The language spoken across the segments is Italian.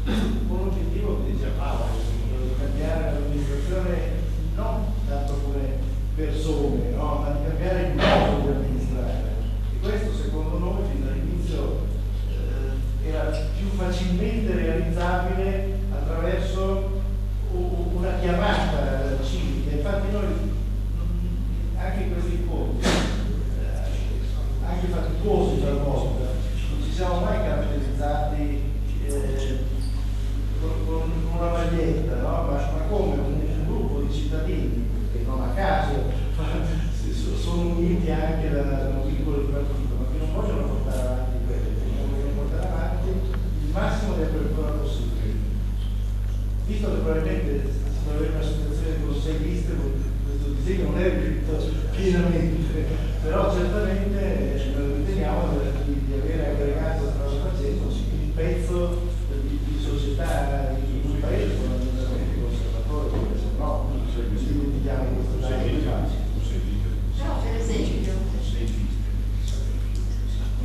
un obiettivo che diceva Paolo, di cambiare l'amministrazione non tanto come persone, no? Ma di cambiare il modo di amministrare. E questo secondo noi fin dall'inizio era più facilmente realizzabile attraverso una chiamata civica. Infatti noi anche in questi incontri, anche faticosi talvolta, non ci siamo mai caratterizzati con una maglietta, no? ma come un gruppo di cittadini che non a caso sono uniti anche da un vincolo di partito, ma che non vogliono portare avanti quello, che vogliono portare avanti il massimo di apertura possibile. Visto che probabilmente si può avere una situazione con 6 liste, questo disegno non è riuscito pienamente, però certamente riteniamo di avere aggregato strada facendo un pezzo di società in un paese fondamentalmente conservatore, perché se no ci dimentichiamo questo dato. Però per esempio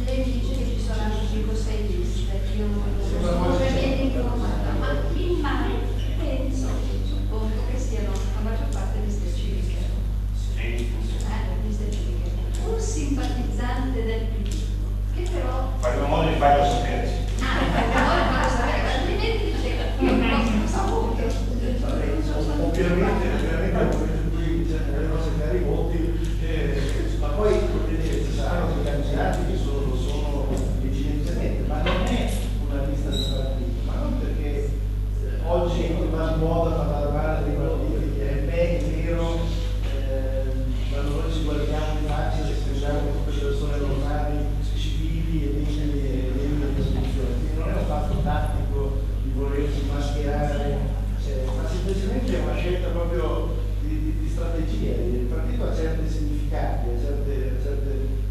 lei dice che ci sono anche 5 o 6 liste, io non sono veramente informata, ma penso, suppongo che siano la maggior parte liste civiche. Liste civiche. Un simpatizzante del PD, che però faremo modo di farlo sapere. Altrimenti io non ho saputo. Ovviamente nel momento in cui bisogneremo segnare i voti, ma poi ci saranno dei candidati che lo sono evidentemente, ma non è una lista di partiti, ma non perché oggi va di moda parlare dei partiti, è vero, quando noi ci guardiamo in faccia e scriviamo tutte le persone normali, civili e degni della Costituzione, quindi non è un fatto tattico di volersi mascherare, ma semplicemente è una scelta proprio di strategia. Il partito ha certi significati,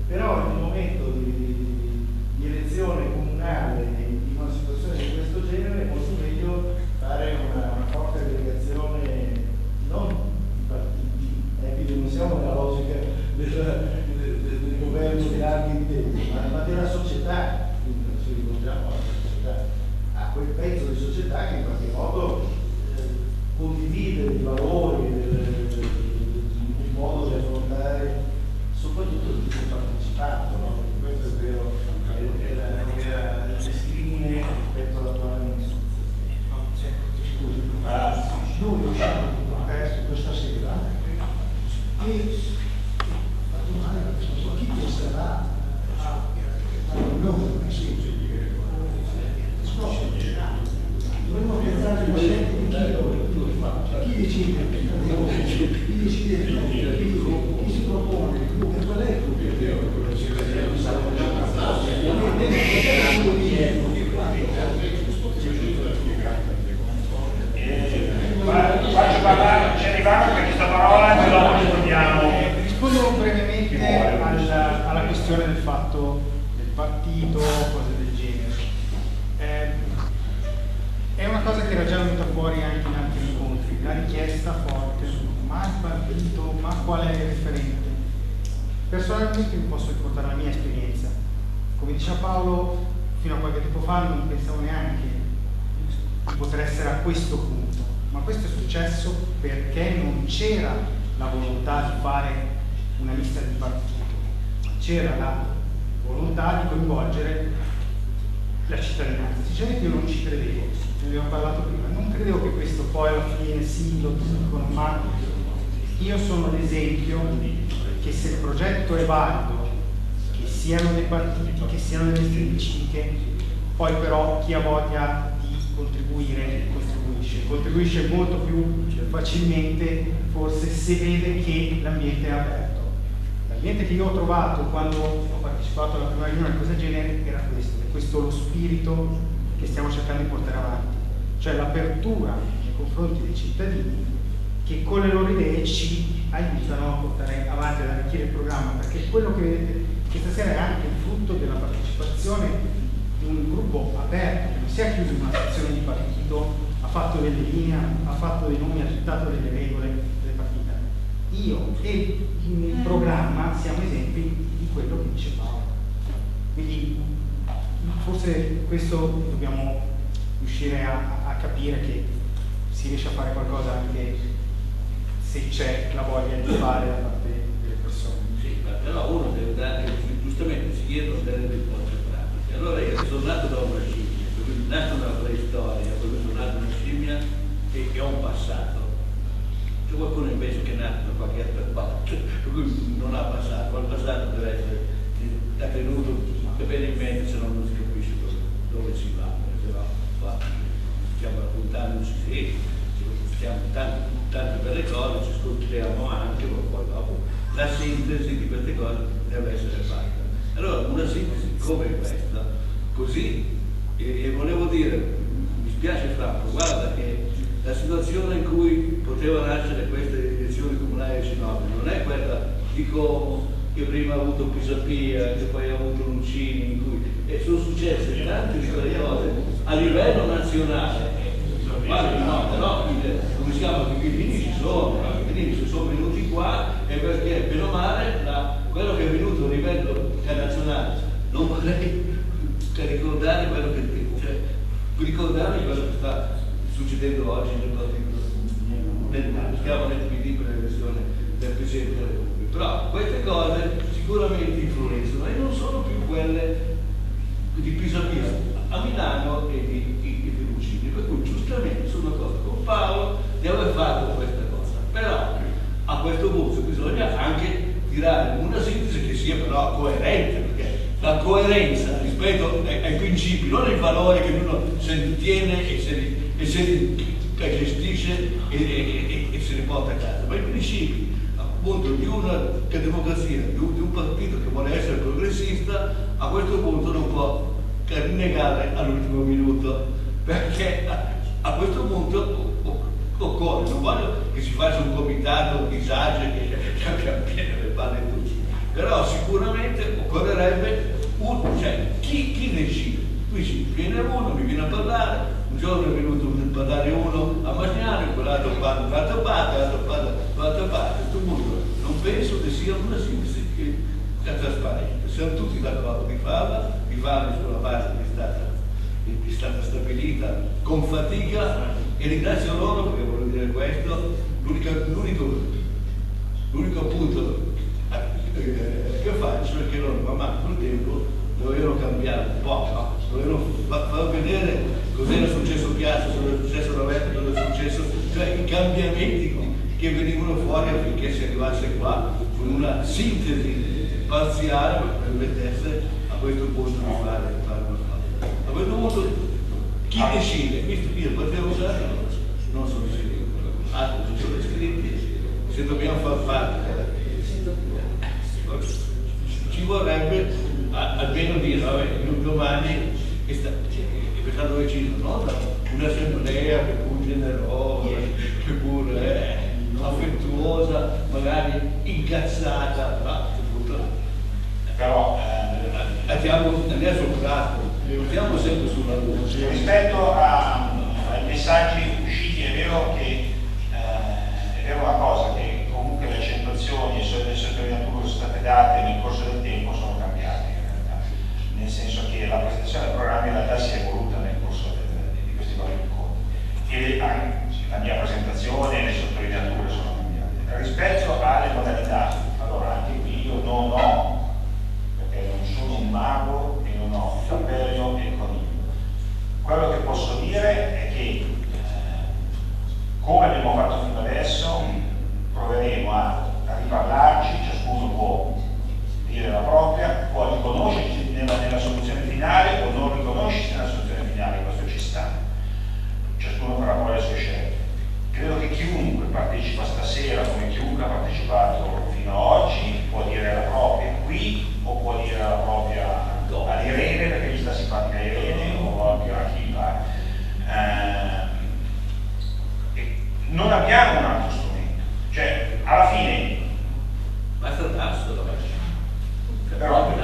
però in un momento di elezione comunale in una situazione di questo genere è molto meglio fare una forte aggregazione non di partiti, quindi non siamo nella logica del governo di larghi intenti, ma della società, quindi ci rivolgiamo alla società, a quel pezzo di società che in qualche modo condivide i valori, il modo di affrontare soprattutto il tipo partecipato, no? Questo è vero, era il discrimine rispetto all'attuale amministrazione. Scusi, noi usciamo questa sera e chi penserà a non dovremmo pensare alle scelte di chi decide, chi decide, chi si propone, qual è il Faccio parlare, ci arriviamo per questa parola e dopo rispondiamo. Rispondo brevemente alla questione del fatto del partito, cose del genere. È una cosa che era già venuta fuori anche in altri incontri, la richiesta forte, ma il partito, ma qual è il referente? Personalmente vi posso riportare la mia esperienza. Come diceva Paolo, fino a qualche tempo fa non pensavo neanche di poter essere a questo punto, ma questo è successo perché non c'era la volontà di fare una lista di partito, c'era la volontà di coinvolgere la cittadinanza. Sinceramente io non ci credevo, ne abbiamo parlato prima, non credevo che questo poi alla fine sì, lo dicono, ma io sono l'esempio che se il progetto è valido, che siano dei partiti, che siano delle liste civiche, poi però chi ha voglia di contribuire contribuisce molto più facilmente forse se vede che l'ambiente è aperto. L'ambiente che io ho trovato quando ho partecipato alla prima riunione di questo genere era questo, è questo lo spirito che stiamo cercando di portare avanti, cioè l'apertura nei confronti dei cittadini che con le loro idee ci aiutano a portare avanti, ad arricchire il programma, perché quello che vedete questa sera è anche il frutto della partecipazione di un gruppo aperto, che non si è chiuso in una sezione di partito, ha fatto delle linee, ha fatto dei nomi, ha accettato delle regole delle partite. Io e il programma siamo esempi di quello che dice Paolo. Quindi forse questo dobbiamo riuscire a capire che si riesce a fare qualcosa anche se c'è la voglia di fare da parte delle persone. Sì, però uno deve dare, giustamente si chiedono delle risposte pratiche. Allora io sono nato da una scimmia, quindi nato nella preistoria, poi sono nato da una scimmia e ho un passato. C'è qualcuno invece che è nato da qualche altra parte, per cui non ha passato, ma il passato deve essere da tenuto bene in mente, se no non si capisce dove si va, perché qua stiamo raccontando, stiamo tante belle cose, ci scontriamo anche, ma poi dopo la sintesi di queste cose deve essere fatta. Allora una sintesi come questa, così, e volevo dire, mi spiace Franco, guarda che la situazione in cui poteva nascere queste elezioni comunali a Cinobio non è quella di Como, che prima ha avuto Pisapia, che poi ha avuto Lucini, in cui sono successe tante di quelle cose a livello nazionale. Guarda, no, però come si chiama, i vini ci sono, i vini sono venuti qua e perché bene o male quello che è venuto a livello internazionale, non vorrei ricordare quello che sta succedendo oggi nel PD per l'elezione del Presidente della Repubblica. Però queste cose sicuramente influenzano e non sono più quelle di Pisapia a Milano e di Lucini, per cui giustamente sono d'accordo con Paolo di aver fatto questa cosa. Però a questo punto bisogna anche tirare una sintesi che sia però coerente, perché la coerenza rispetto ai principi, non ai valori che uno se li tiene e se li gestisce e se li porta a casa, ma i principi appunto di una democrazia, di un partito che vuole essere progressista, a questo punto non può rinnegare all'ultimo minuto, perché a questo punto occorre, non voglio che si faccia un comitato di saggi che abbia pieno le palle tutti, però sicuramente occorrerebbe chi decide. Qui viene uno, mi viene a parlare, un giorno è venuto a parlare uno a Magnano, quell'altro parla dall'altra parte, l'altro parla dall'altra parte. A questo punto non penso che sia una sintesi che sia trasparente. Siamo tutti d'accordo di farla sulla base che è stata stabilita con fatica, e ringrazio loro perché voglio dire questo, l'unico punto che faccio è che loro man mano col tempo dovevano cambiare un po', no? Dovevano far vedere cos'era successo a Piazza, cosa è successo a Roberto, cosa è successo, cioè i cambiamenti che venivano fuori affinché si arrivasse qua con una sintesi parziale che permettesse a questo punto di fare una cosa. A questo punto chi decide? Io potevo usare, non sono iscritto, altri ci sono iscritti, se dobbiamo far parte ci vorrebbe almeno dire, vabbè, domani è stato deciso, no? Da un'assemblea che pur generosa, che pur affettuosa, magari incazzata, però andiamo sul prato, andiamo sempre sulla luce. Rispetto ai messaggi usciti, è vero una cosa, che comunque le accentuazioni e le sottolineature che sono state date nel corso del tempo sono cambiate in realtà, nel senso che la presentazione del programma in realtà si è evoluta nel corso di questi vari incontri e la mia presentazione e le sottolineature sono cambiate. Rispetto alle modalità, allora anche qui io non ho, perché non sono un mago e non ho cappello e coniglio. Quello che posso dire è che come abbiamo fatto fino adesso proveremo a riparlarci, ciascuno può dire la propria, può riconoscersi nella soluzione finale o non riconoscersi nella soluzione finale, questo ci sta, ciascuno farà poi le sue scelte. Credo che chiunque partecipa stasera, come chiunque ha partecipato fino ad oggi, può dire la propria qui o può dire la propria ad Irene, perché gli sta simpatica Irene, o a chi pare. Non abbiamo un altro strumento, cioè alla fine basta il tasso, però